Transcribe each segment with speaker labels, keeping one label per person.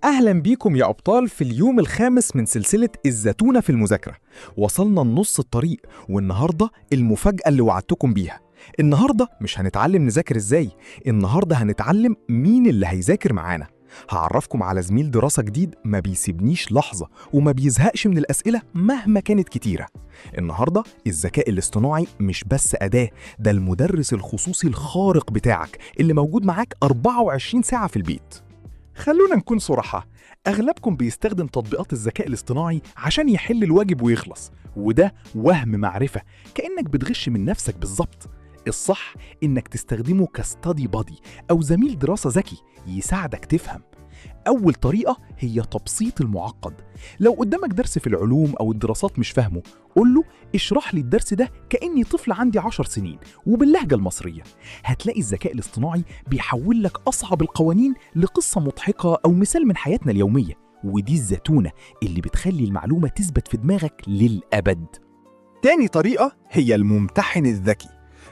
Speaker 1: أهلا بيكم يا أبطال في اليوم الخامس من سلسلة الزتونة في المذاكرة. وصلنا لنص الطريق، والنهاردة المفاجأة اللي وعدتكم بيها. النهاردة مش هنتعلم نذاكر إزاي، النهاردة هنتعلم مين اللي هيذاكر معانا. هعرفكم على زميل دراسة جديد ما بيسيبنيش لحظة وما بيزهقش من الأسئلة مهما كانت كتيرة. النهاردة الذكاء الاصطناعي مش بس أداة، ده المدرس الخصوصي الخارق بتاعك اللي موجود معاك 24 ساعة في البيت.
Speaker 2: خلونا نكون صراحة، أغلبكم بيستخدم تطبيقات الذكاء الاصطناعي عشان يحل الواجب ويخلص، وده وهم معرفة، كأنك بتغش من نفسك بالظبط. الصح إنك تستخدمه كستادي بادي أو زميل دراسة ذكي يساعدك تفهم. أول طريقة هي تبسيط المعقد. لو قدامك درس في العلوم أو الدراسات مش فاهمه، قول له اشرح لي الدرس ده كأني طفل عندي 10 سنين وباللهجة المصرية. هتلاقي الذكاء الاصطناعي بيحول لك أصعب القوانين لقصة مضحكة أو مثال من حياتنا اليومية، ودي الزتونة اللي بتخلي المعلومة تثبت في دماغك للأبد.
Speaker 3: تاني طريقة هي الممتحن الذكي.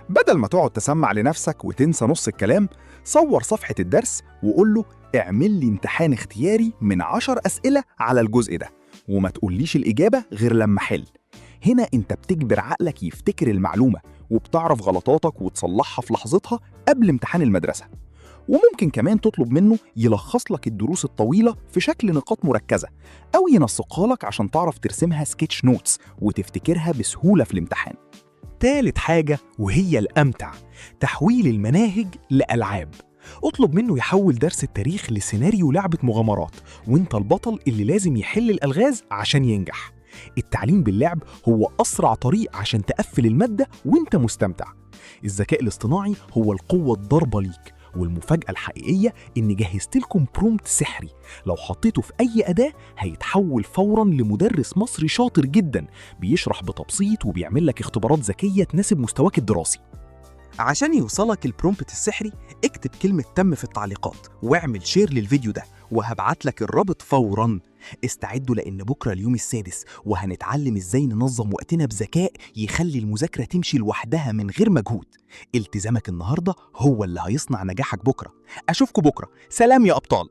Speaker 3: بدل ما تقعد تسمع لنفسك وتنسى نص الكلام، صور صفحة الدرس وقول له اعمل لي امتحان اختياري من 10 أسئلة على الجزء ده، وما تقوليش الإجابة غير لما حل. هنا انت بتجبر عقلك يفتكر المعلومة، وبتعرف غلطاتك وتصلحها في لحظتها قبل امتحان المدرسة. وممكن كمان تطلب منه يلخص لك الدروس الطويلة في شكل نقاط مركزة، أو ينسقها لك عشان تعرف ترسمها سكتش نوتس وتفتكرها بسهولة في الامتحان.
Speaker 2: تالت حاجة وهي الأمتع، تحويل المناهج لألعاب. اطلب منه يحول درس التاريخ لسيناريو لعبة مغامرات، وانت البطل اللي لازم يحل الألغاز عشان ينجح. التعليم باللعب هو أسرع طريق عشان تقفل المادة وانت مستمتع. الذكاء الاصطناعي هو القوة الضاربة ليك، والمفاجأة الحقيقية إن جهزت لكم برومبت سحري، لو حطيته في أي أداة هيتحول فوراً لمدرس مصري شاطر جداً بيشرح بتبسيط وبيعمل لك اختبارات ذكية تناسب مستواك الدراسي.
Speaker 4: عشان يوصلك البرومبت السحري، اكتب كلمة تم في التعليقات واعمل شير للفيديو ده، وهبعت لك الرابط فوراً. استعدوا لأن بكرة اليوم السادس، وهنتعلم ازاي ننظم وقتنا بذكاء يخلي المذاكرة تمشي لوحدها من غير مجهود. التزامك النهاردة هو اللي هيصنع نجاحك بكرة. أشوفكوا بكرة، سلام يا أبطال.